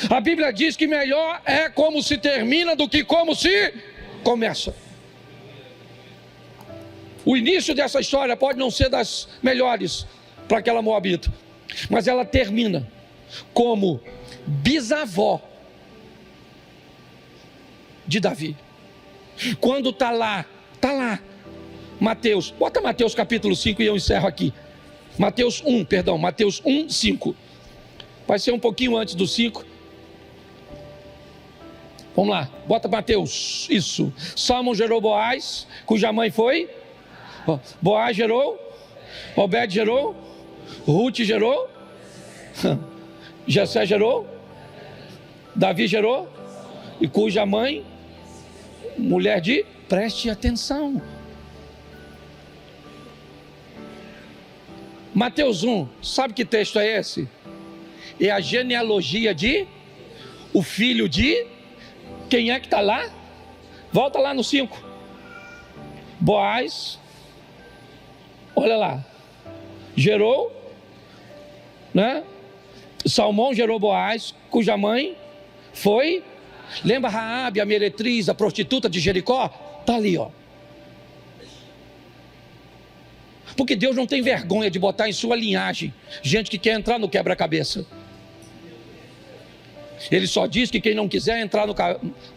A Bíblia diz que melhor é como se termina do que como se começa. O início dessa história pode não ser das melhores para aquela moabita, mas ela termina como bisavó de Davi. Quando está lá, Mateus, bota Mateus capítulo 5 e eu encerro aqui. Mateus 1, 5. Vai ser um pouquinho antes do 5. Vamos lá, bota Mateus, isso. Salmão gerou Boaz, cuja mãe foi... Boaz gerou, Obed gerou, Ruth gerou, Jessé gerou, Davi gerou, e cuja mãe, mulher de... Preste atenção. Mateus 1, sabe que texto é esse? É a genealogia de... o filho de... Quem é que está lá? Volta lá no 5. Boaz... Olha lá, gerou, né? Salmão gerou Boaz, cuja mãe foi... Lembra Raabe, a meretriz, a prostituta de Jericó? Está ali, ó. Porque Deus não tem vergonha de botar em sua linhagem gente que quer entrar no quebra-cabeça. Ele só diz que quem não quiser entrar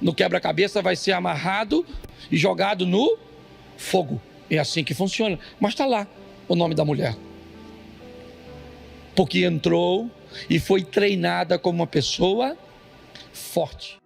no quebra-cabeça vai ser amarrado e jogado no fogo. É assim que funciona. Mas está lá o nome da mulher. Porque entrou e foi treinada como uma pessoa forte.